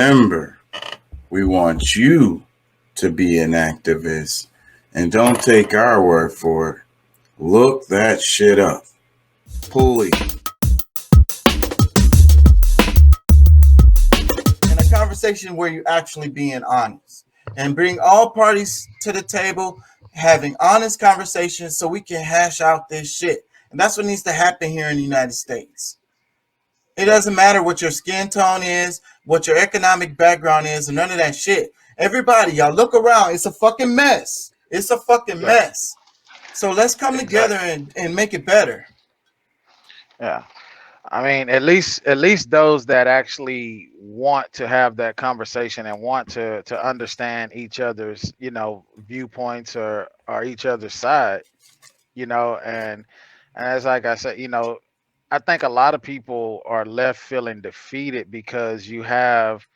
Remember, we want you to be an activist. And don't take our word for it. Look that shit up. Pulley. In a conversation where you're actually being honest and bring all parties to the table, having honest conversations so we can hash out this shit. And that's what needs to happen here in the United States. It doesn't matter what your skin tone is, what your economic background is, and none of that shit. Everybody, y'all look around. It's a fucking mess. It's a fucking Yeah, mess. So let's come together exactly. and make it better. Yeah. I mean, at least those that actually want to have that conversation and want to understand each other's, viewpoints or each other's side, and as like I said, I think a lot of people are left feeling defeated because you have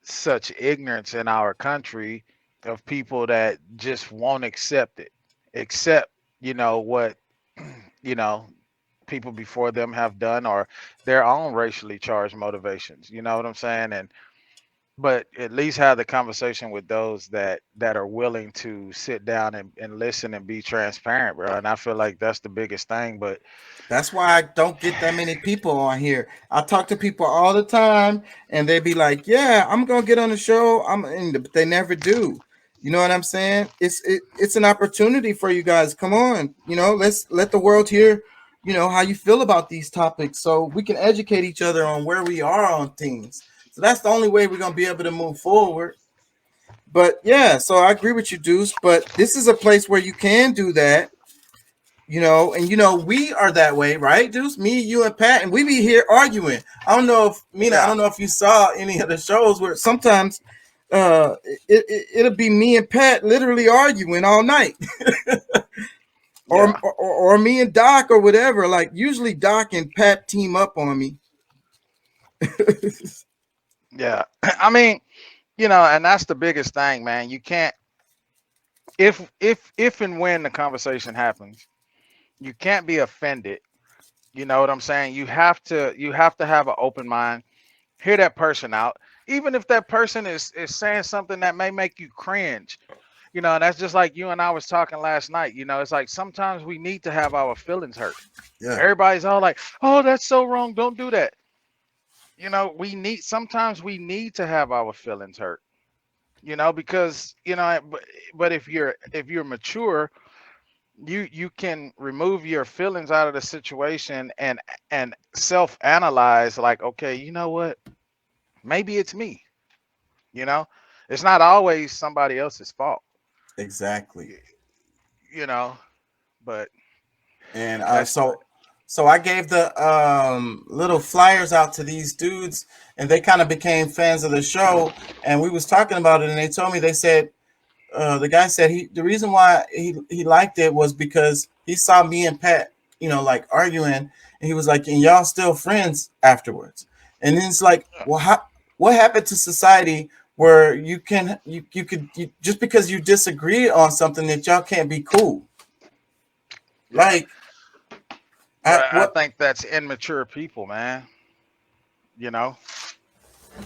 such ignorance in our country of people that just won't accept, what you know people before them have done or their own racially charged motivations. You know what I'm saying? And but at least have the conversation with those that are willing to sit down and listen and be transparent, bro. And I feel like that's the biggest thing. But That's why I don't get that many people on here. I talk to people all the time, and they be like, "Yeah, I'm gonna get on the show." But they never do. You know what I'm saying? It's an opportunity for you guys. Come on, let's let the world hear, how you feel about these topics, so we can educate each other on where we are on things. So that's the only way we're gonna be able to move forward. But yeah, so I agree with you, Deuce. But this is a place where you can do that, and we are that way, right, Deuce? Me, you, and Pat, and we be here arguing. I don't know if Mina, I yeah, don't know if you saw any of the shows where sometimes it'll be me and Pat literally arguing all night, or, yeah, or or me and Doc or whatever. Like usually Doc and Pat team up on me. yeah. I mean, and that's the biggest thing, man. You can't if and when the conversation happens, you can't be offended. You know what I'm saying? You have to have an open mind, hear that person out, even if that person is saying something that may make you cringe. And that's just like you and I was talking last night. It's like sometimes we need to have our feelings hurt. Yeah, Everybody's all like, "Oh, that's so wrong. Don't do that." Sometimes we need to have our feelings hurt. Because but if you're mature, you can remove your feelings out of the situation and self analyze, like, okay, you know what, maybe it's me. you know it's not always somebody else's fault. exactly. y- you know but And that's so I gave the little flyers out to these dudes, and they kind of became fans of the show. And we was talking about it, and they told me, they said, the guy said the reason why he liked it was because he saw me and Pat, like arguing, and he was like, and y'all still friends afterwards. And then it's like, well, what happened to society where you just because you disagree on something that y'all can't be cool? yeah. Like, But I what think that's immature people, man. you know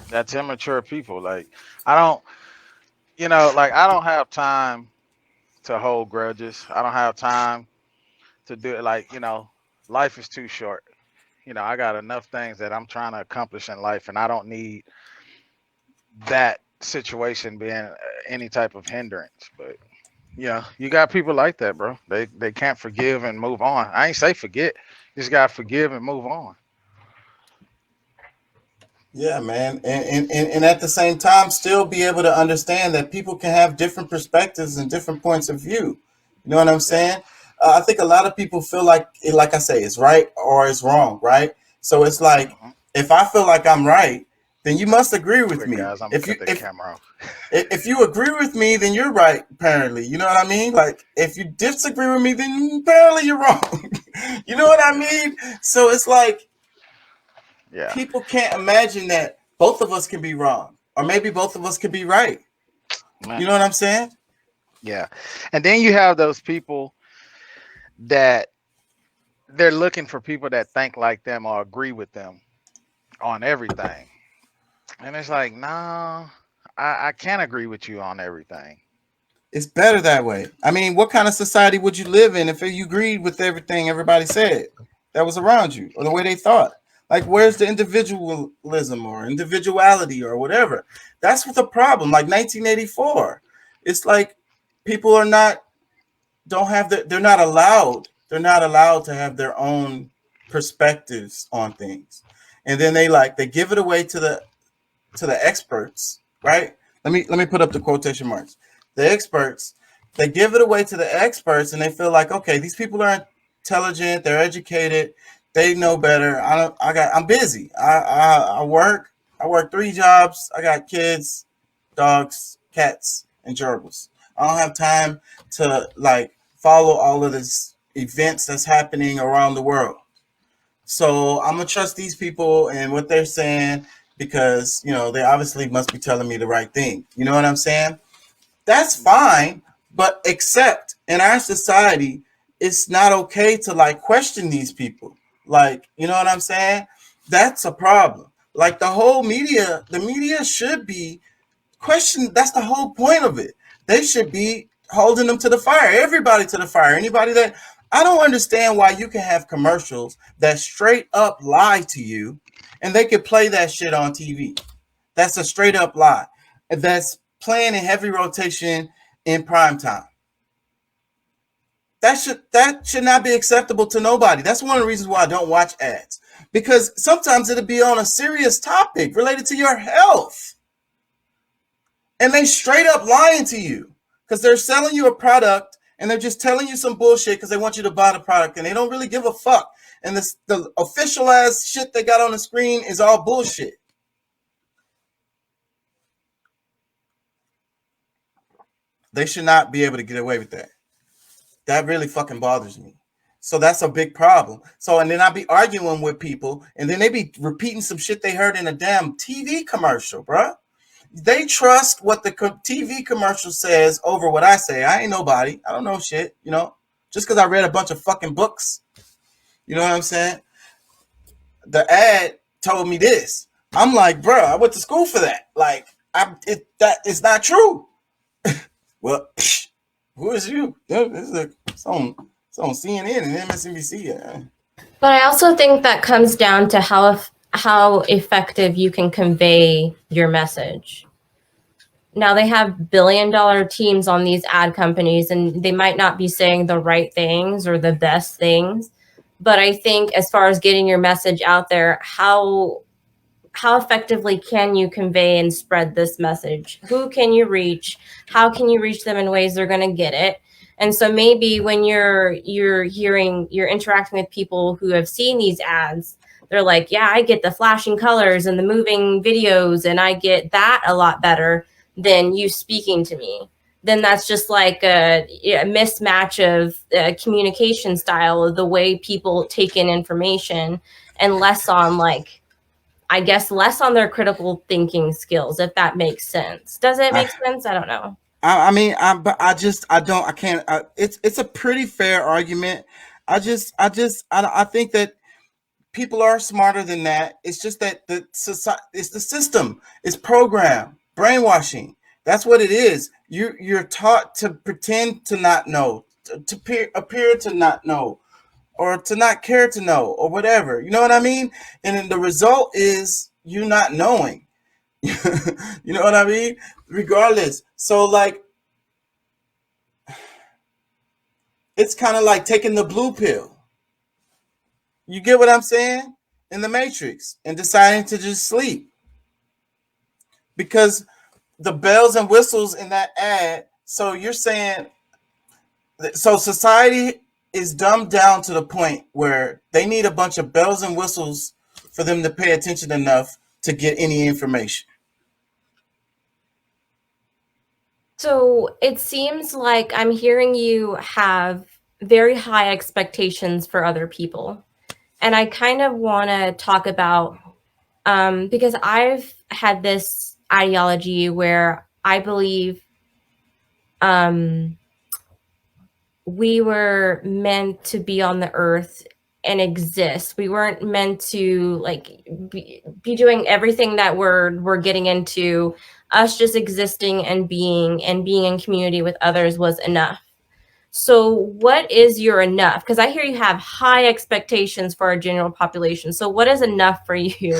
that's immature people. Like, I don't like, I don't have time to hold grudges. I don't have time to do it. Like, life is too short. I got enough things that I'm trying to accomplish in life, and I don't need that situation being any type of hindrance. But you got people like that, bro. They can't forgive and move on. I ain't say forget. You just gotta forgive and move on. Yeah, man, and at the same time, still be able to understand that people can have different perspectives and different points of view. You know what I'm Yeah. saying? I think a lot of people feel like I say, it's right or it's wrong, right? So it's like, Hmm. if I feel like I'm right, then you must agree with Quick, me. guys, I'm gonna If you cut the if camera off. if you agree with me, then you're right. Apparently, you know what I mean. Like if you disagree with me, then apparently you're wrong. You know what I Yeah. mean? So it's like Yeah. people can't imagine that both of us can be wrong, or maybe both of us could be right. Man. You know what I'm saying? Yeah. And then you have those people that they're looking for people that think like them or agree with them on everything. And it's like, nah, I can't agree with you on everything. It's better that way. I mean, what kind of society would you live in if you agreed with everything everybody said that was around you or the way they thought? Like, where's the individualism or individuality or whatever? That's what the problem. Like 1984, it's like people are not don't have they're not allowed. They're not allowed to have their own perspectives on things, and then they give it away to the experts, right? Let me put up the quotation marks. The experts, they give it away to the experts, and they feel like, okay, these people are intelligent, they're educated, they know better. I'm busy. I work 3 jobs. I got kids, dogs, cats, and gerbils. I don't have time to like follow all of this events that's happening around the world. So I'm gonna trust these people and what they're saying because they obviously must be telling me the right thing. You know what I'm saying? That's fine, but except in our society, it's not okay to like question these people. Like, you know what I'm saying? That's a problem. Like the media should be question. That's the whole point of it. They should be holding them to the fire, everybody to the fire. Anybody that I don't understand why you can have commercials that straight up lie to you and they could play that shit on TV. That's a straight up lie. That's playing in heavy rotation in prime time. That should not be acceptable to nobody. That's one of the reasons why I don't watch ads. Because sometimes it'll be on a serious topic related to your health and they straight up lying to you because they're selling you a product and they're just telling you some bullshit because they want you to buy the product and they don't really give a fuck. And the official ass shit they got on the screen is all bullshit. They should not be able to get away with that. That really fucking bothers me. So that's a big problem. So, and then I be arguing with people and then they be repeating some shit they heard in a damn TV commercial, bruh. They trust what the TV commercial says over what I say. I ain't nobody. I don't know shit, Just because I read a bunch of fucking books, you know what I'm saying? The ad told me this. I'm like, bro, I went to school for that. Like, that is not true. Well, who is you? This is it's on CNN and MSNBC. Yeah. But I also think that comes down to how effective you can convey your message. Now they have billion-dollar teams on these ad companies, and they might not be saying the right things or the best things. But I think as far as getting your message out there, how effectively can you convey and spread this message? Who can you reach? How can you reach them in ways they're going to get it? And so maybe when you're interacting with people who have seen these ads, they're like, yeah, I get the flashing colors and the moving videos, and I get that a lot better than you speaking to me. Then that's just like a mismatch of communication style of the way people take in information, and less on less on their critical thinking skills, if that makes sense. Does it make sense? I don't know. I mean, but I don't, I can't. It's a pretty fair argument. I think that people are smarter than that. It's just that the society, it's the system, it's program brainwashing. That's what it is. You're taught to pretend to not know, to appear to not know, or to not care to know, or whatever. You know what I mean? And then the result is you not knowing. You know what I mean? Regardless. So like, it's kind of like taking the blue pill. You get what I'm saying? In the Matrix and deciding to just sleep because the bells and whistles in that ad. So you're saying, so society is dumbed down to the point where they need a bunch of bells and whistles for them to pay attention enough to get any information. So it seems like I'm hearing you have very high expectations for other people. And I kind of want to talk about, because I've had this ideology where I believe we were meant to be on the earth and exist. We weren't meant to like be doing everything that we're getting into. Us just existing and being in community with others was enough. So what is your enough? Because I hear you have high expectations for our general population. So what is enough for you?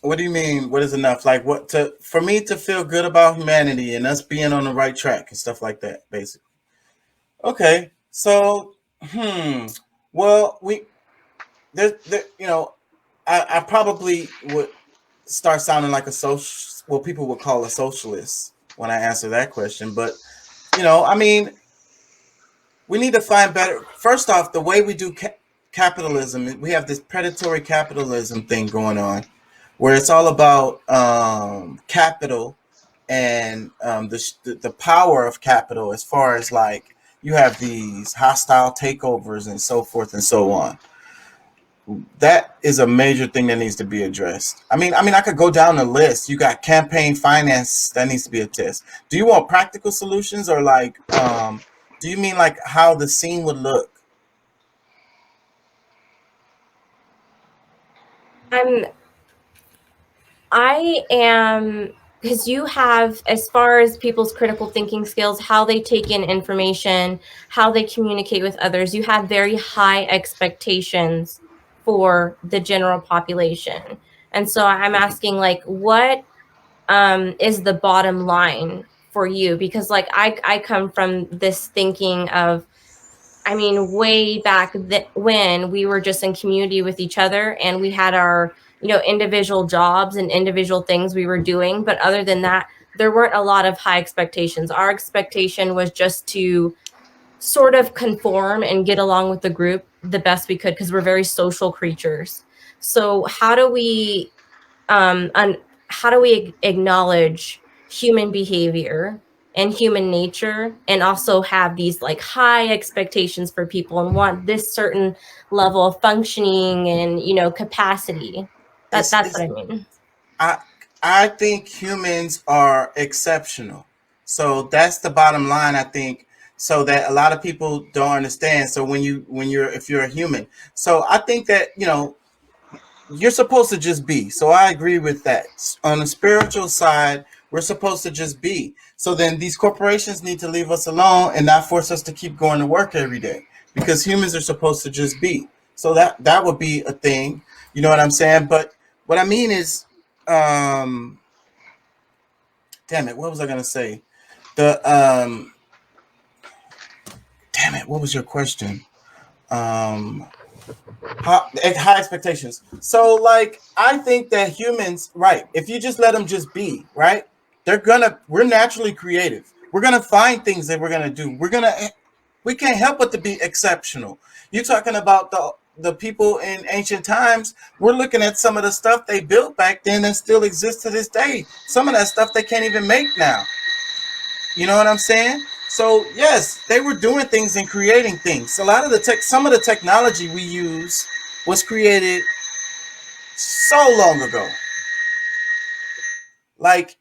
What do you mean? What is enough? Like what to for me to feel good about humanity and us being on the right track and stuff like that, basically. Okay, so well, there, I probably would start sounding like a social, what people would call a socialist when I answer that question. But I mean, we need to find better. First off, the way we do capitalism, we have this predatory capitalism thing going on, where it's all about capital and the power of capital, as far as like you have these hostile takeovers and so forth and so on. That is a major thing that needs to be addressed. I mean, I could go down the list. You got campaign finance that needs to be addressed. Do you want practical solutions, or like, do you mean like how the scene would look? I'm I am, because you have, as far as people's critical thinking skills, how they take in information, how they communicate with others, you have very high expectations for the general population. And so I'm asking, like, what is the bottom line for you? Because, like, I come from this thinking of, I mean, way back when we were just in community with each other and we had our, individual jobs and individual things we were doing. But other than that, there weren't a lot of high expectations. Our expectation was just to sort of conform and get along with the group the best we could because we're very social creatures. So and how do we acknowledge human behavior and human nature and also have these like high expectations for people and want this certain level of functioning and capacity? That's what It's I mean. I I think humans are exceptional. So that's the bottom line, I think. So that a lot of people don't understand. So when you're if you're a human, so I think that you're supposed to just be. So I agree with that. On the spiritual side, we're supposed to just be. So then these corporations need to leave us alone and not force us to keep going to work every day, because humans are supposed to just be. So that would be a thing. You know what I'm saying? But what I mean is, um, damn it, what was I gonna say? The damn it, what was your question? Um, high expectations. So, like, I think that humans, right? If you just let them just be, right? We're naturally creative. We're gonna find things that we're gonna do. We can't help but to be exceptional. You're talking about the people in ancient times. We're looking at some of the stuff they built back then and still exists to this day. Some of that stuff they can't even make now. You know what I'm saying? So yes, they were doing things and creating things. A lot of some of the technology we use was created so long ago, like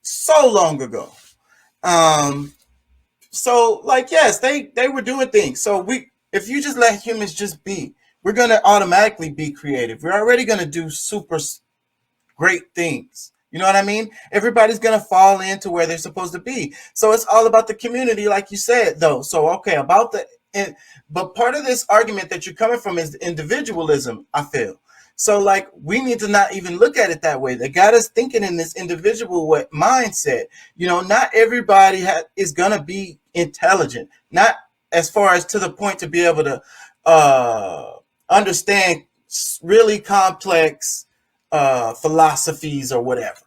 so long ago. Um, so like yes, they were doing things. So if you just let humans just be, we're gonna automatically be creative. We're already gonna do super great things. You know what I mean? Everybody's gonna fall into where they're supposed to be. So it's all about the community, like you said, though. So okay, but part of this argument that you're coming from is individualism, I feel. So like we need to not even look at it that way. They got us thinking in this individual mindset. Not everybody is gonna be intelligent. Not as far as to the point to be able to understand really complex philosophies or whatever.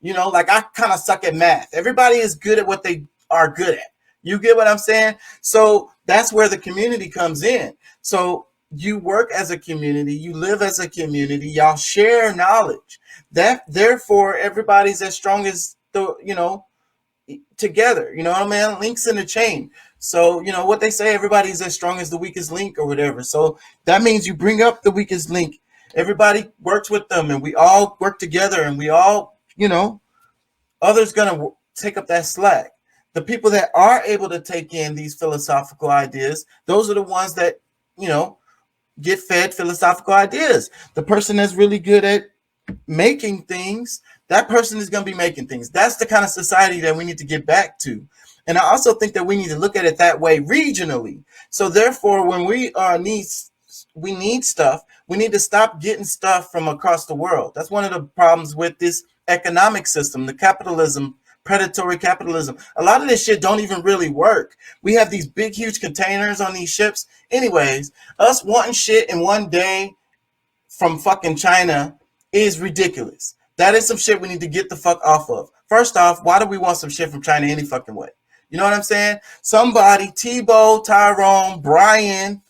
Like I kind of suck at math. Everybody is good at what they are good at. You get what I'm saying? So that's where the community comes in. So you work as a community, you live as a community, y'all share knowledge. That therefore everybody's as strong as together. You know what I mean? Links in the chain. So, what they say, everybody's as strong as the weakest link or whatever. So that means you bring up the weakest link. Everybody works with them and we all work together and we all, others going to take up that slack. The people that are able to take in these philosophical ideas, those are the ones that, get fed philosophical ideas. The person that's really good at making things, that person is going to be making things. That's the kind of society that we need to get back to. And I also think that we need to look at it that way regionally. So therefore, when we need stuff, we need to stop getting stuff from across the world. That's one of the problems with this economic system, the capitalism, predatory capitalism. A lot of this shit don't even really work. We have these big, huge containers on these ships. Anyways, us wanting shit in one day from fucking China is ridiculous. That is some shit we need to get the fuck off of. First off, why do we want some shit from China any fucking way? You know what I'm saying? Somebody, Tebow, Tyrone, Brian,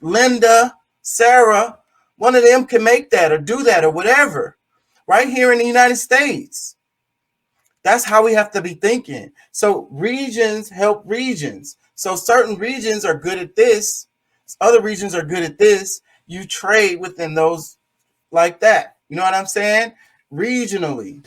Linda, Sarah, one of them can make that or do that or whatever. Right here in the United States. That's how we have to be thinking. So regions help regions. So certain regions are good at this. Other regions are good at this. You trade within those like that. You know what I'm saying? Regionally.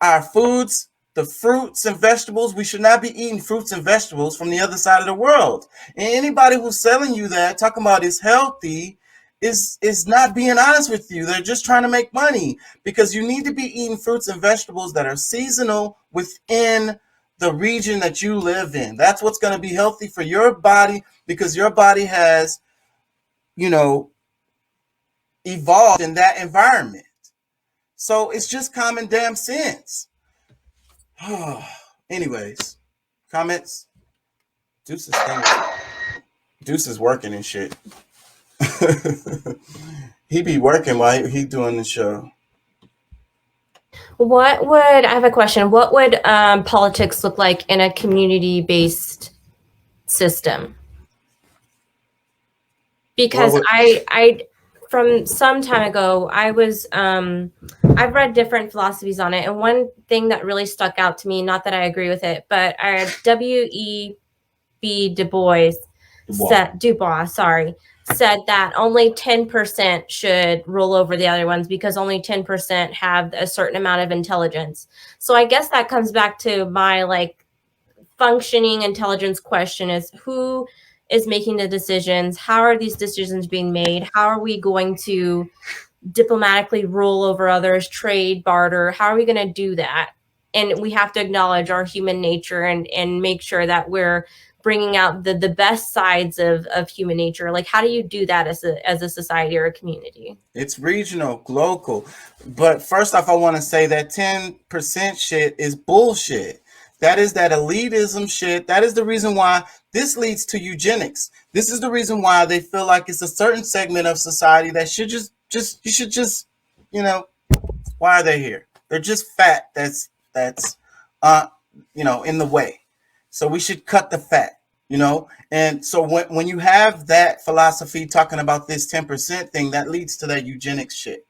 Our foods, the fruits and vegetables, we should not be eating fruits and vegetables from the other side of the world. And anybody who's selling you that, talking about it's healthy, is not being honest with you. They're just trying to make money, because you need to be eating fruits and vegetables that are seasonal within the region that you live in. That's what's going to be healthy for your body, because your body has, evolved in that environment. So it's just common damn sense. Anyways, comments? Deuce is working and shit. He be working while he doing the show. I have a question. What would politics look like in a community-based system? Because I from some time ago, I've read different philosophies on it, and one thing that really stuck out to me, not that I agree with it, but W.E.B. Du Bois said that only 10% should rule over the other ones, because only 10% have a certain amount of intelligence. So I guess that comes back to my functioning intelligence question: is who is making the decisions? How are these decisions being made? How are we going to diplomatically rule over others, trade, barter? How are we going to do that? And we have to acknowledge our human nature and make sure that we're bringing out the best sides of human nature. Like, how do you do that as a society or a community? It's regional, local. But first off, I want to say that 10% shit is bullshit. That is that elitism shit. That is the reason why this leads to eugenics. This is the reason why they feel like it's a certain segment of society that should why are they here? They're just fat. That's in the way. So we should cut the fat, And so when you have that philosophy talking about this 10% thing, that leads to that eugenics shit.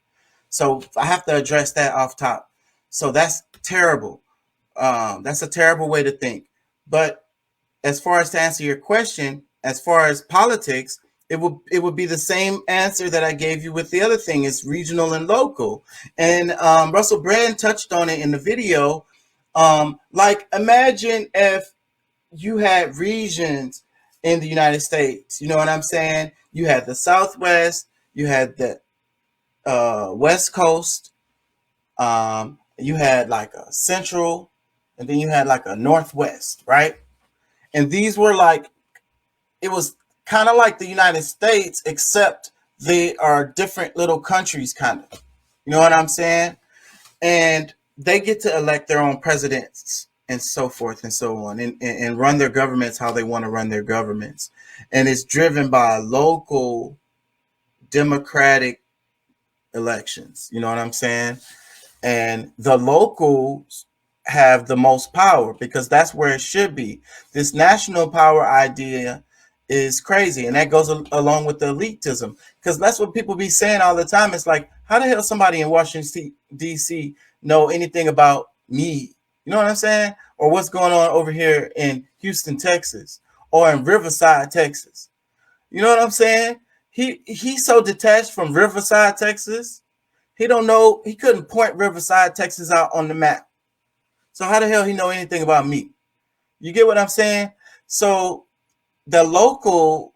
So I have to address that off top. So that's terrible. That's a terrible way to think. But as far as to answer your question, as far as politics, it would be the same answer that I gave you with the other thing. It's regional and local. And Russell Brand touched on it in the video. Imagine if you had regions in the United States. You know what I'm saying? You had the Southwest, you had the West Coast, you had like a Central, and then you had like a Northwest, right? And these were it was kind of like the United States, except they are different little countries, kind of. You know what I'm saying? And they get to elect their own presidents and so forth and so on, and run their governments how they want to run their governments. And it's driven by local democratic elections. You know what I'm saying? And the locals have the most power, because that's where it should be. This national power idea is crazy, and that goes along with the elitism, because that's what people be saying all the time. It's like, how the hell somebody in Washington D.C. know anything about me? You know what I'm saying? Or what's going on over here in Houston, Texas, or in Riverside, Texas? You know what I'm saying? He's so detached from Riverside, Texas. He don't know. He couldn't point Riverside, Texas out on the map. So how the hell he know anything about me? You get what I'm saying? So the local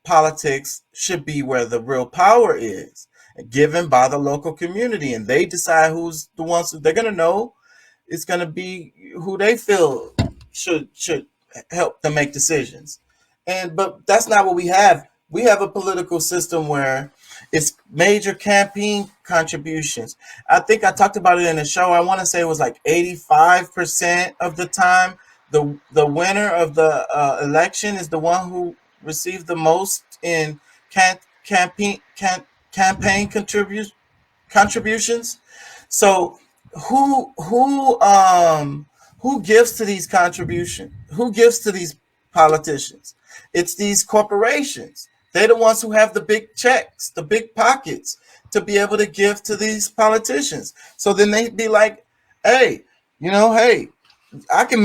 politics should be where the real power is, given by the local community, and they decide who's the ones they're going to know. It's going to be who they feel should help them make decisions. And but that's not what we have. We have a political system where it's major campaign contributions. I think I talked about it in the show. I want to say it was like 85% of the time the winner of the election is the one who received the most in can, campaign campaign contributions. So who gives to these contributions? Who gives to these politicians? It's these corporations. They're the ones who have the big checks, the big pockets to be able to give to these politicians. So then they be like, hey, hey, I can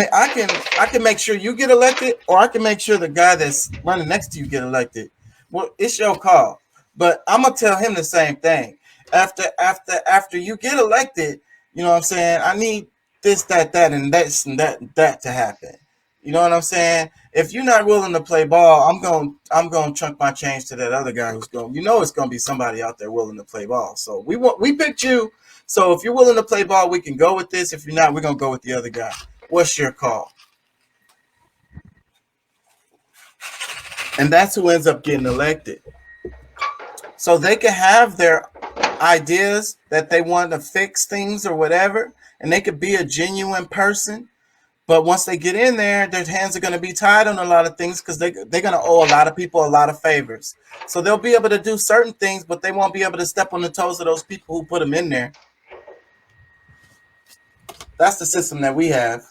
make sure you get elected, or I can make sure the guy that's running next to you get elected. Well, it's your call. But I'm gonna tell him the same thing. After you get elected, you know what I'm saying? I need this, that, and this and that to happen. You know what I'm saying? If you're not willing to play ball, I'm going to chunk my change to that other guy who's going. It's going to be somebody out there willing to play ball. So we picked you. So if you're willing to play ball, we can go with this. If you're not, we're going to go with the other guy. What's your call? And that's who ends up getting elected. So they can have their ideas that they want to fix things or whatever, and they could be a genuine person. But once they get in there, their hands are going to be tied on a lot of things because they're going to owe a lot of people a lot of favors. So they'll be able to do certain things, but they won't be able to step on the toes of those people who put them in there. That's the system that we have.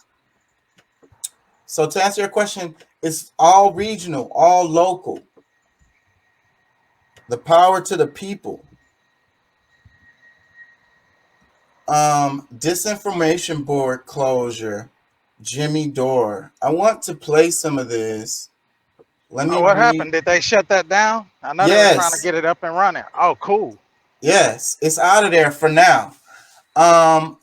So to answer your question, it's all regional, all local. The power to the people. Disinformation Board closure. Jimmy Dore. I want to play some of this. Let me what read. happened? Did they shut that down? I know they were trying to get it up and running. Oh, cool. Yes, it's out of there for now.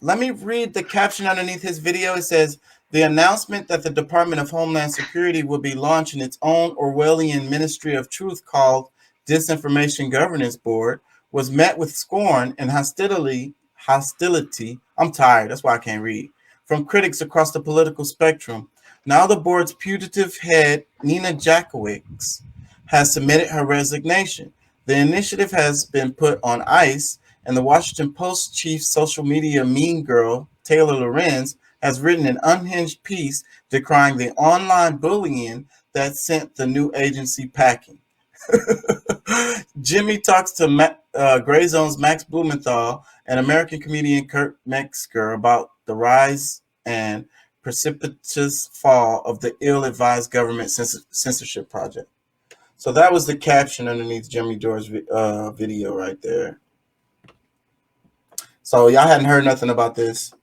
Let me read the caption underneath his video. It says, the announcement that the Department of Homeland Security will be launching its own Orwellian Ministry of Truth called Disinformation Governance Board was met with scorn and hostility. I'm tired. That's why I can't read. From critics across the political spectrum. Now the board's putative head, Nina Jackowicz, has submitted her resignation. The initiative has been put on ice, and the Washington Post chief social media mean girl, Taylor Lorenz, has written an unhinged piece decrying the online bullying that sent the new agency packing. Jimmy talks to Gray Zone's Max Blumenthal and American comedian Kurt Metzger about the rise and precipitous fall of the ill-advised government censorship project. So that was the caption underneath Jimmy Dore's video right there. So y'all hadn't heard nothing about this.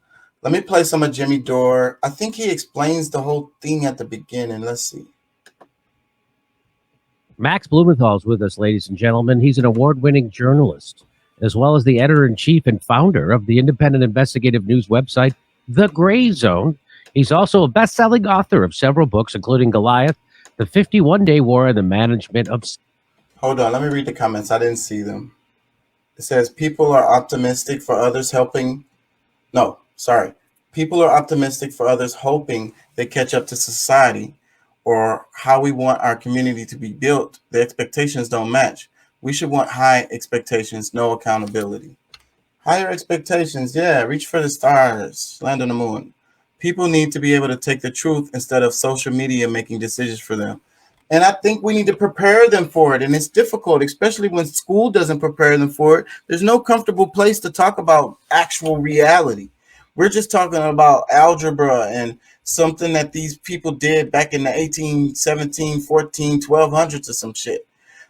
Let me play some of Jimmy Dore. I think he explains the whole thing at the beginning. Let's see. Max Blumenthal is with us, ladies and gentlemen. He's an award-winning journalist, as well as the editor-in-chief and founder of the independent investigative news website, The Gray Zone. He's also a best-selling author of several books, including Goliath, The 51-Day War, and the Management of... Hold on, let me read the comments. I didn't see them. It says, people are optimistic for others hoping for others hoping they catch up to society or how we want our community to be built. The expectations don't match. We should want high expectations, no accountability. Higher expectations, yeah, reach for the stars, land on the moon. People need to be able to take the truth instead of social media making decisions for them. And I think we need to prepare them for it. And it's difficult, especially when school doesn't prepare them for it. There's no comfortable place to talk about actual reality. We're just talking about algebra and something that these people did back in the 1817, 14, 1200s or some shit.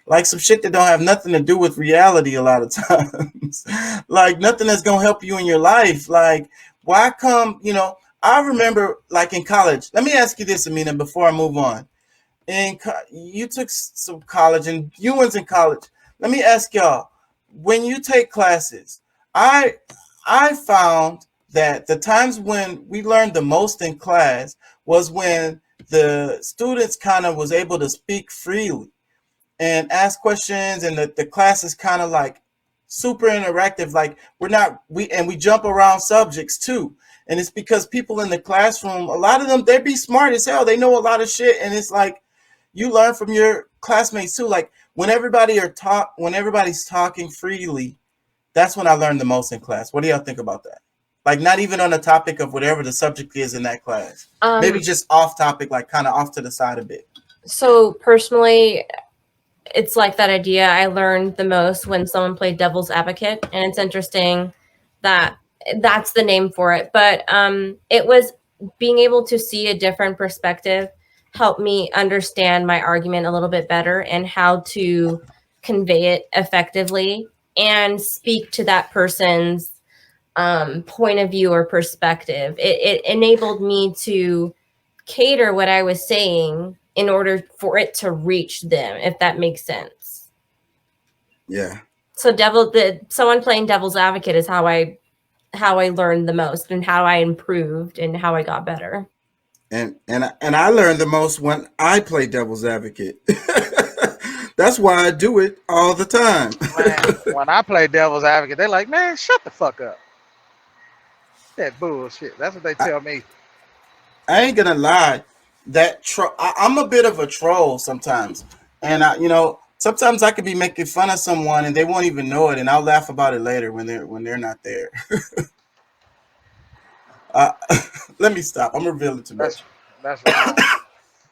Like some shit that don't have nothing to do with reality a lot of times. Like nothing that's going to help you in your life. Like, why come, I remember like in college. Let me ask you this, Amina, before I move on. You took some college and you was in college. Let me ask y'all, when you take classes, I found that the times when we learned the most in class was when the students kind of was able to speak freely. and ask questions, and the class is kind of like super interactive. Like we jump around subjects too. And it's because people in the classroom, a lot of them, they be smart as hell. They know a lot of shit. And it's like you learn from your classmates too. Like when everybody's talking freely, that's when I learn the most in class. What do y'all think about that? Like not even on the topic of whatever the subject is in that class. Maybe just off topic, like kind of off to the side a bit. So personally, it's like that idea. I learned the most when someone played devil's advocate, and it's interesting that that's the name for it. But it was being able to see a different perspective helped me understand my argument a little bit better and how to convey it effectively and speak to that person's point of view or perspective. It enabled me to cater what I was saying in order for it to reach them, if that makes sense. Yeah. So someone playing devil's advocate is how I learned the most and how I improved and how I got better. And I learned the most when I play devil's advocate. That's why I do it all the time. Man, when I play devil's advocate, they're like, man, shut the fuck up. That bullshit. That's what they tell me. I ain't gonna lie. I'm a bit of a troll sometimes, and sometimes I could be making fun of someone and they won't even know it, and I'll laugh about it later when they're not there. Let me stop. I'm revealing too much. That's wrong.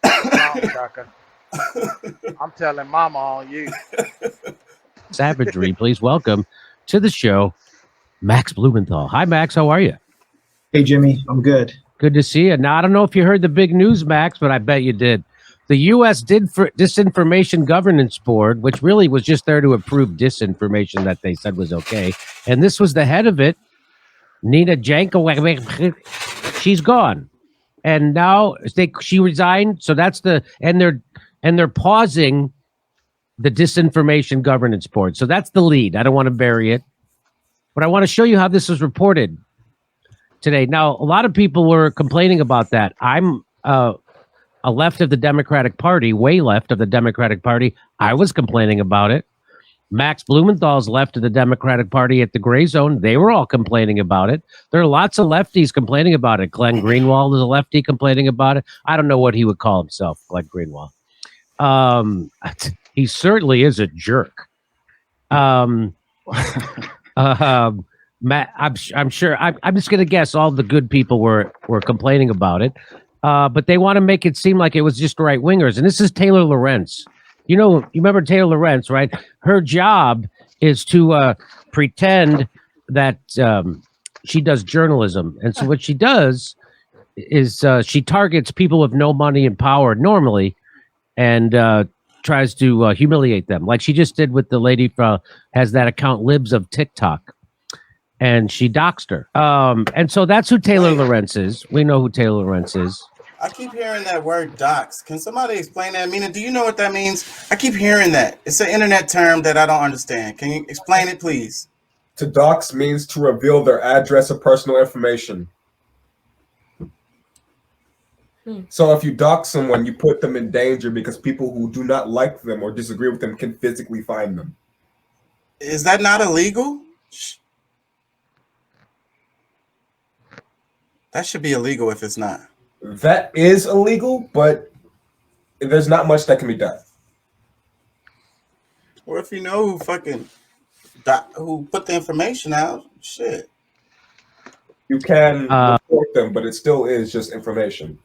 That's wrong, Shaka. I'm telling Mama on you. Savagery, please welcome to the show, Max Blumenthal. Hi, Max. How are you? Hey, Jimmy. I'm good. Good to see you. Now, I don't know if you heard the big news, Max, but I bet you did. The U.S. Disinformation Governance Board, which really was just there to approve disinformation that they said was okay, and this was the head of it, Nina Jankowicz. She's gone, and now she resigned. So that's they're pausing the Disinformation Governance Board. So that's the lead. I don't want to bury it, but I want to show you how this was reported today. Now, a lot of people were complaining about that. I'm a left of the Democratic Party, way left of the Democratic Party. I was complaining about it. Max Blumenthal's left of the Democratic Party at the Gray Zone. They were all complaining about it. There are lots of lefties complaining about it. Glenn Greenwald is a lefty complaining about it. I don't know what he would call himself, Glenn Greenwald. He certainly is a jerk. Matt, I'm sure. I'm just going to guess all the good people were complaining about it, but they want to make it seem like it was just right wingers. And this is Taylor Lorenz. You remember Taylor Lorenz, right? Her job is to pretend that she does journalism, and so what she does is she targets people with no money and power normally, and tries to humiliate them, like she just did with the lady has that account Libs of TikTok. And she doxed her. And so that's who Taylor Lorenz is. We know who Taylor Lorenz is. I keep hearing that word dox. Can somebody explain that? Mina, do you know what that means? I keep hearing that. It's an internet term that I don't understand. Can you explain it, please? To dox means to reveal their address or personal information. So if you dox someone, you put them in danger because people who do not like them or disagree with them can physically find them. Is that not illegal? That should be illegal if it's not. That is illegal, but there's not much that can be done. Or if you know who put the information out, shit. You can report them, but it still is just information.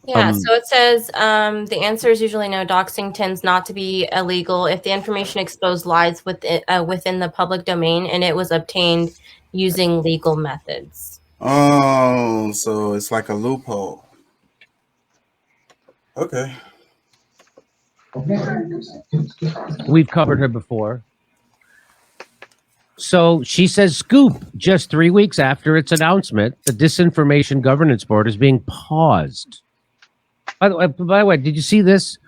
Yeah, so it says the answer is usually no. Doxing tends not to be illegal if the information exposed lies within the public domain and it was obtained using legal methods. Oh, so it's like a loophole. Okay. We've covered her before. So she says, scoop, just 3 weeks after its announcement, the Disinformation Governance Board is being paused. By the way, did you see this?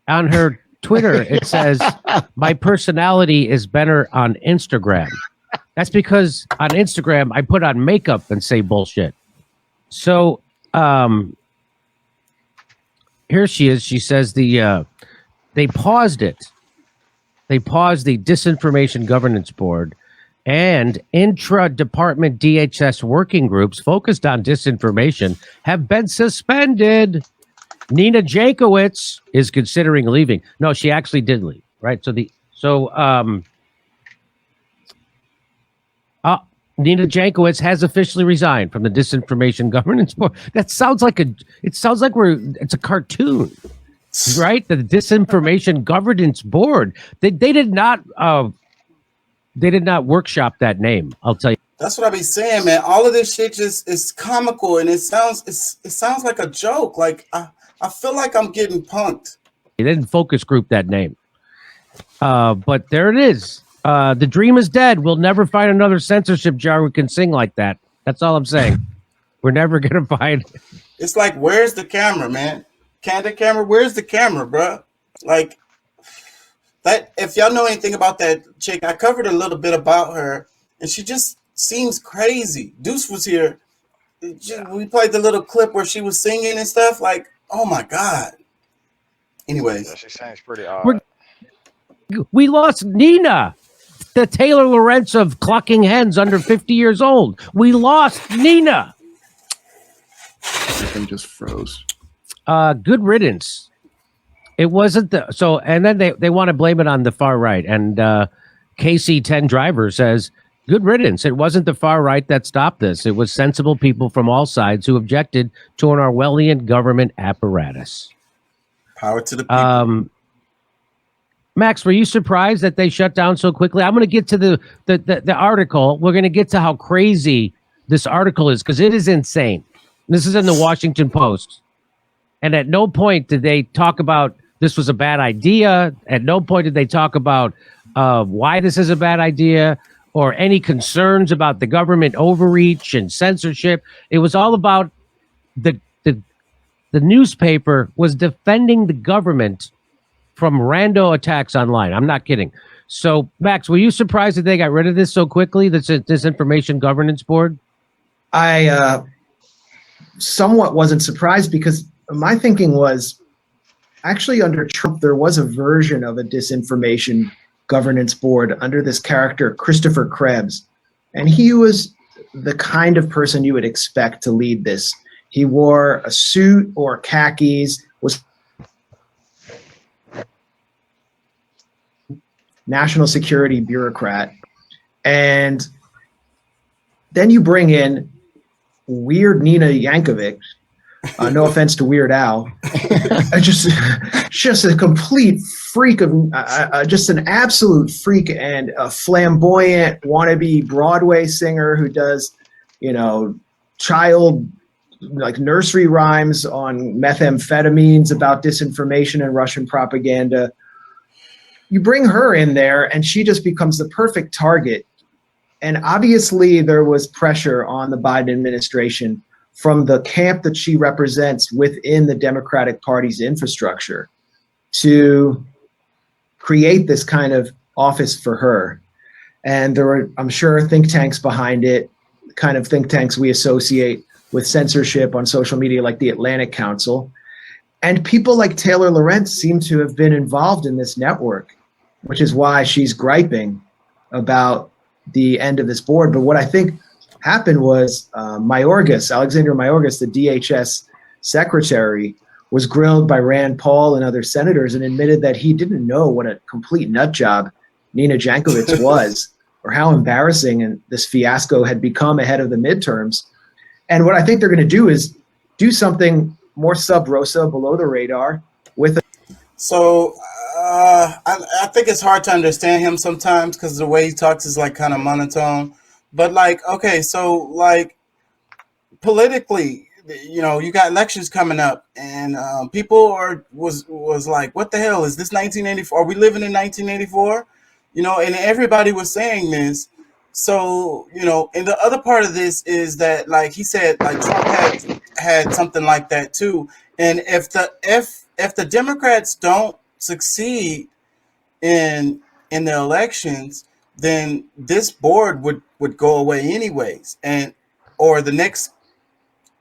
On her Twitter, it says, my personality is better on Instagram. That's because on Instagram, I put on makeup and say bullshit. So here she is. She says they paused it. They paused the Disinformation Governance Board and intra-department DHS working groups focused on disinformation have been suspended. Nina Jankowicz is considering leaving. No, she actually did leave, right? Nina Jankowicz has officially resigned from the Disinformation Governance Board. It sounds like it's a cartoon, right? The Disinformation Governance Board. They did not workshop that name. I'll tell you. That's what I be saying, man. All of this shit just is comical, and it sounds like a joke. Like I feel like I'm getting punked. They didn't focus group that name. But there it is. The dream is dead. We'll never find another censorship jar who can sing like that. That's all I'm saying. We're never gonna find. It's like, where's the camera, man? Candid camera, where's the camera, bro? Like that. If y'all know anything about that chick, I covered a little bit about her, and she just seems crazy. Deuce was here. We played the little clip where she was singing and stuff. Like, oh my god. Anyways, Yeah, she seems pretty odd. We lost Nina, the Taylor Lorenz of clucking hens under 50 years old. We lost Nina. Everything just froze. Good riddance. It wasn't and then they want to blame it on the far right. And KC10 Driver says, good riddance. It wasn't the far right that stopped this. It was sensible people from all sides who objected to an Orwellian government apparatus. power to the people. Max, were you surprised that they shut down so quickly? I'm going to get to the article. We're going to get to how crazy this article is because it is insane. This is in the Washington Post. And at no point did they talk about this was a bad idea. At no point did they talk about why this is a bad idea or any concerns about the government overreach and censorship. It was all about the newspaper was defending the government from rando attacks online. I'm not kidding. So, Max, were you surprised that they got rid of this so quickly, this Disinformation Governance Board? I somewhat wasn't surprised because my thinking was actually under Trump, there was a version of a Disinformation Governance Board under this character, Christopher Krebs. And he was the kind of person you would expect to lead this. He wore a suit or khakis, was national security bureaucrat. And then you bring in weird Nina Yankovic. No offense to Weird Al. just a complete freak of, just an absolute freak and a flamboyant wannabe Broadway singer who does, child like nursery rhymes on methamphetamines about disinformation and Russian propaganda. You bring her in there and she just becomes the perfect target. And obviously there was pressure on the Biden administration from the camp that she represents within the Democratic Party's infrastructure to create this kind of office for her. And there were, I'm sure, think tanks behind it, kind of think tanks we associate with censorship on social media like the Atlantic Council. And people like Taylor Lorenz seem to have been involved in this network, which is why she's griping about the end of this board. But what I think happened was Alexander Mayorkas, the DHS secretary, was grilled by Rand Paul and other senators and admitted that he didn't know what a complete nut job Nina Jankowicz was or how embarrassing and this fiasco had become ahead of the midterms. And what I think they're going to do is do something more sub rosa, below the radar with. So I think it's hard to understand him sometimes because the way he talks is like kind of monotone. But like, okay, so like politically, you got elections coming up, and people was like, what the hell is this 1984? Are we living in 1984? And everybody was saying this. So, and the other part of this is that, like he said, like Trump had something like that too. And if the Democrats don't succeed in the elections, then this board would go away anyways, or the next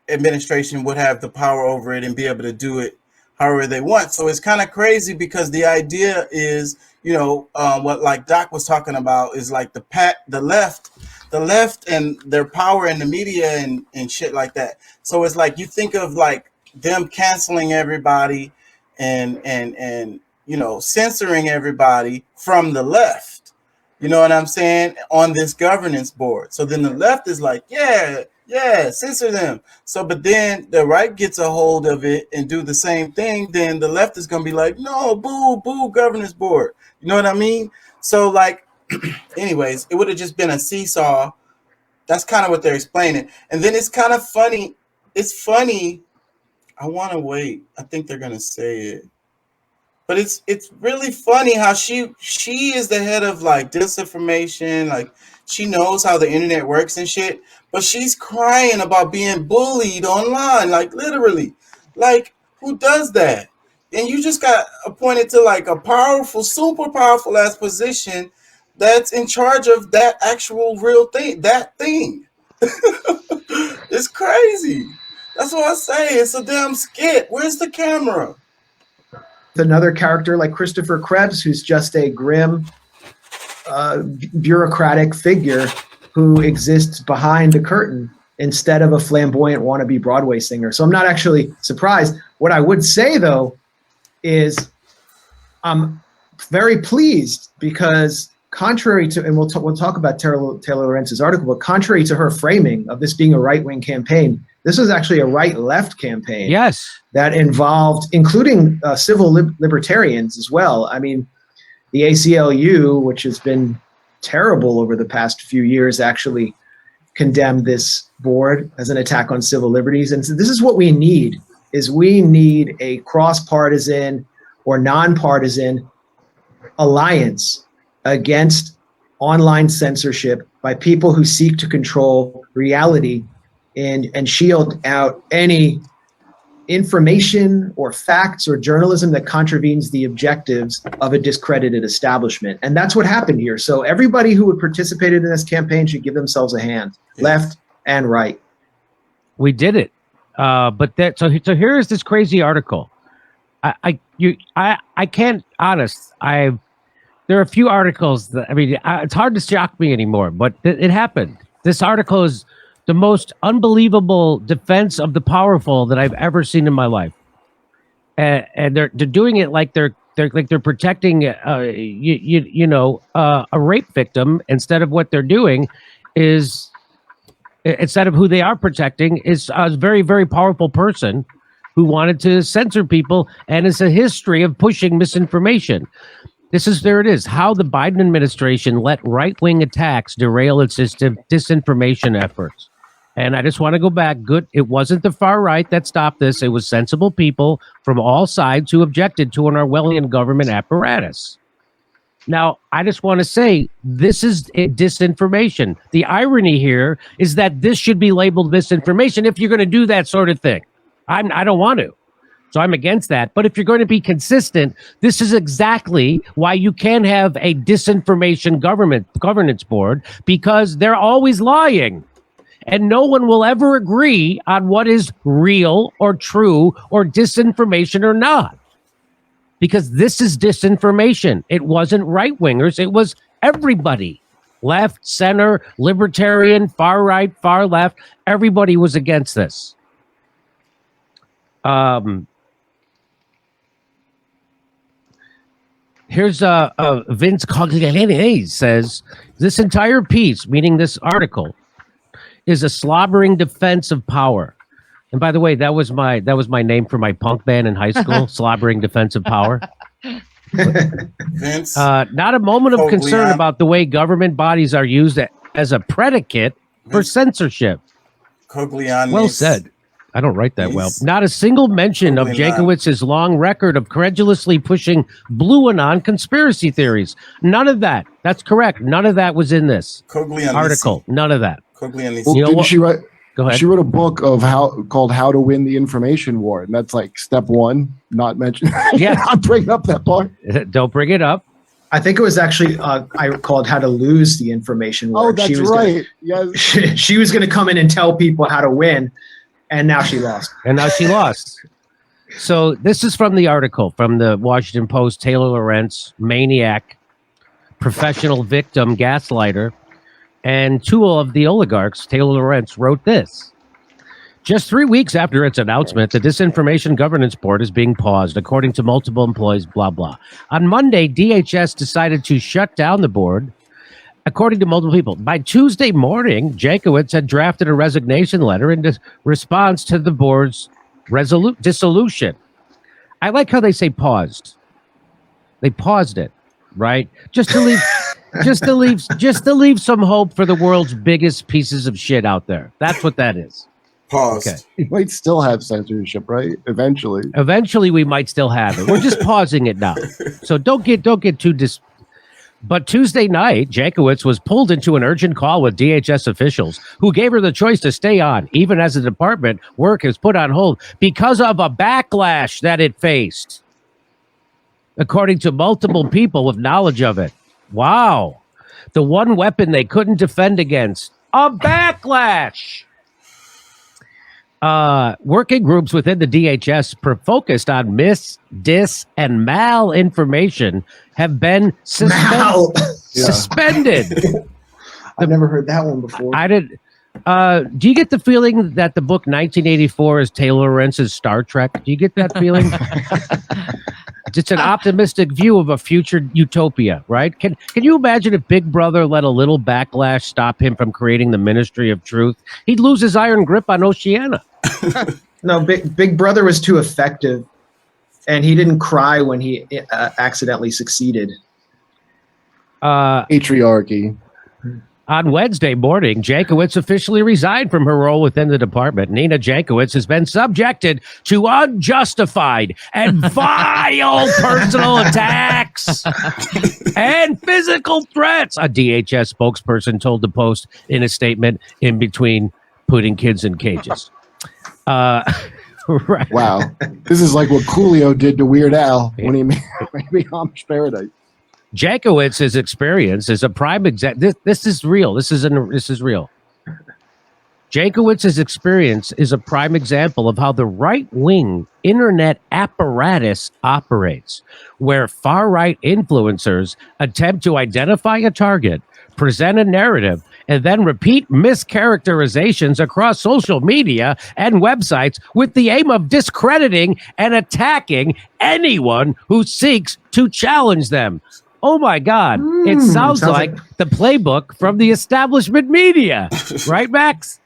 administration would have the power over it and be able to do it however they want. So it's kind of crazy because the idea is, what like Doc was talking about is like the left and their power in the media and shit like that. So it's like you think of like them canceling everybody and censoring everybody from the left. You know what I'm saying? On this governance board. So then the left is like, yeah, censor them. So, but then the right gets a hold of it and do the same thing. Then the left is going to be like, no, boo, governance board. You know what I mean? So like, anyways, it would have just been a seesaw. That's kind of what they're explaining. And then it's kind of funny. It's funny. I want to wait. I think they're going to say it. But it's really funny how she is the head of like disinformation, like she knows how the internet works and shit, but she's crying about being bullied online, like literally. Like who does that? And you just got appointed to like a powerful, super powerful ass position that's in charge of that actual real thing, that thing. It's crazy. That's what I say. It's a damn skit. Where's the camera? Another character like Christopher Krebs, who's just a grim bureaucratic figure who exists behind the curtain instead of a flamboyant wannabe Broadway singer. So I'm not actually surprised. What I would say, though, is I'm very pleased because contrary to, and we'll talk about Taylor Lorenz's article, but contrary to her framing of this being a right-wing campaign, this was actually a right-left campaign. Yes. That involved, including civil libertarians as well. I mean, the ACLU, which has been terrible over the past few years, actually condemned this board as an attack on civil liberties. And so this is what we need, is we need a cross-partisan or non-partisan alliance against online censorship by people who seek to control reality and shield out any information or facts or journalism that contravenes the objectives of a discredited establishment. And that's what happened here. So everybody who had participated in this campaign should give themselves a hand, left and right. We did it. So here is this crazy article. I can't there are a few articles that, it's hard to shock me anymore, but it happened. This article is the most unbelievable defense of the powerful that I've ever seen in my life, and they're doing it like they're protecting a rape victim instead of what they're doing is instead of who they are protecting is a very, very powerful person who wanted to censor people, and it's a history of pushing misinformation. There it is, how the Biden administration let right-wing attacks derail its disinformation efforts. And I just want to go back. Good. It wasn't the far right that stopped this. It was sensible people from all sides who objected to an Orwellian government apparatus. Now, I just want to say this is disinformation. The irony here is that this should be labeled misinformation if you're going to do that sort of thing. I don't want to. So I'm against that. But if you're going to be consistent, this is exactly why you can't have a disinformation governance board, because they're always lying. And no one will ever agree on what is real or true or disinformation or not. Because this is disinformation. It wasn't right-wingers. It was everybody. Left, center, libertarian, far right, far left. Everybody was against this. Here's Vince Coglianese says, this entire piece, meaning this article, is a slobbering defense of power. And by the way, that was my name for my punk band in high school, Slobbering Defense of Power. Vince, not a moment of concern about the way government bodies are used as a predicate for censorship. Coglianese. Well said. I don't write that well. Not a single mention of Jankowicz's long record of credulously pushing blue anon conspiracy theories. None of that. That's correct. None of that was in this article. None of that. Well, didn't she write? Go ahead. She wrote a book called "How to Win the Information War," and that's like step one, not mentioned. Yeah, I'm bringing up that part. Don't bring it up. I think it was actually I called "How to Lose the Information War." Oh, that's right. Yes. She was going to come in and tell people how to win, and now she lost. So this is from the article from the Washington Post. Taylor Lorenz, maniac, professional victim, gaslighter, and two of the oligarchs, Taylor Lorenz, wrote this. Just 3 weeks after its announcement, the Disinformation Governance Board is being paused, according to multiple employees, blah, blah. On Monday, DHS decided to shut down the board, according to multiple people. By Tuesday morning, Jankowicz had drafted a resignation letter in response to the board's dissolution. I like how they say paused. They paused it, right? Just to leave some hope for the world's biggest pieces of shit out there. That's what that is. Pause. Okay. You might still have censorship, right? Eventually. Eventually, we might still have it. We're just pausing it now. So don't get too But Tuesday night, Jankowicz was pulled into an urgent call with DHS officials who gave her the choice to stay on, even as the department work is put on hold because of a backlash that it faced, according to multiple people with knowledge of it. Wow. The one weapon they couldn't defend against, a backlash. Working groups within the DHS focused on dis, and malinformation have been suspended. I've never heard that one before. I did. Do you get the feeling that the book 1984 is Taylor Lorenz's Star Trek? Do you get that feeling? It's an optimistic view of a future utopia, right? Can you imagine if Big Brother let a little backlash stop him from creating the Ministry of Truth? He'd lose his iron grip on Oceania. No, Big Brother was too effective, and he didn't cry when he accidentally succeeded. Patriarchy. On Wednesday morning, Jankowicz officially resigned from her role within the department. Nina Jankowicz has been subjected to unjustified and vile personal attacks and physical threats, a DHS spokesperson told the Post in a statement in between putting kids in cages. Right. Wow. This is like what Coolio did to Weird Al when he made Amish Paradise. Jankowicz's experience is a prime example. This is real. This is real. Jankowicz's experience is a prime example of how the right-wing internet apparatus operates, where far-right influencers attempt to identify a target, present a narrative, and then repeat mischaracterizations across social media and websites with the aim of discrediting and attacking anyone who seeks to challenge them. Oh my God. It sounds like the playbook from the establishment media. Right, Max?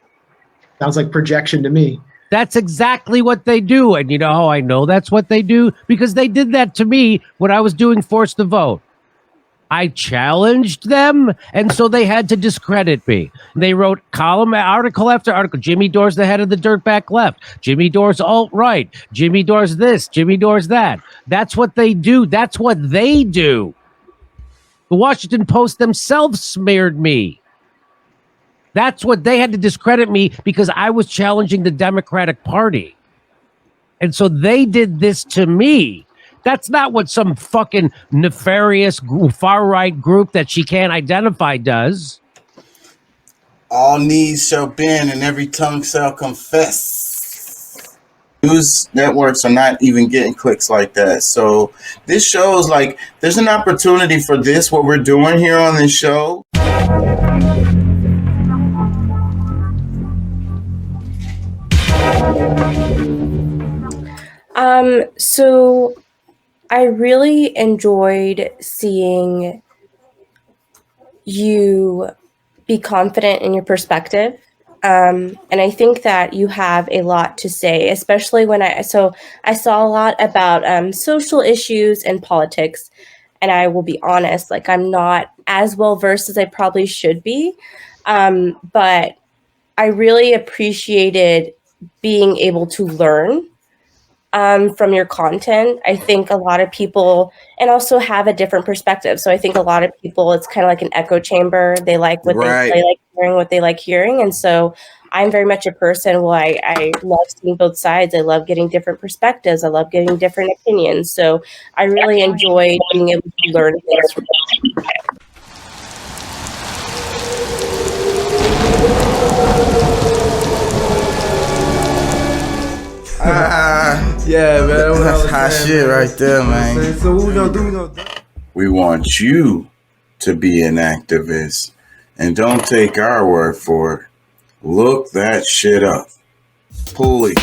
Sounds like projection to me. That's exactly what they do. And you know how I know that's what they do? Because they did that to me when I was doing Force the Vote. I challenged them, and so they had to discredit me. They wrote column, article after article. Jimmy Dore's the head of the dirtbag left. Jimmy Dore's alt-right. Jimmy Dore's this. Jimmy Dore's that. That's what they do. That's what they do. The Washington Post themselves smeared me. That's what they had to discredit me because I was challenging the Democratic Party. And so they did this to me. That's not what some fucking nefarious far-right group that she can't identify does. All knees shall bend and every tongue shall confess. News networks are not even getting clicks like that. So this shows like there's an opportunity for this, what we're doing here on this show. So I really enjoyed seeing you be confident in your perspective. And I think that you have a lot to say, especially when I saw a lot about social issues and politics. And I will be honest, like I'm not as well versed as I probably should be. But I really appreciated being able to learn from your content. I think a lot of people and also have a different perspective. So I think a lot of people, it's kind of like an echo chamber. They like what they like hearing, what they like hearing. And so I'm very much a person who I love seeing both sides. I love getting different perspectives. I love getting different opinions. So I really enjoy being able to learn things from you. Yeah, man. What I That's was hot saying, shit man. right there, You know what I'm man. saying? So what we gonna do? We gonna do. We want you to be an activist. And don't take our word for it. Look that shit up. Pulley.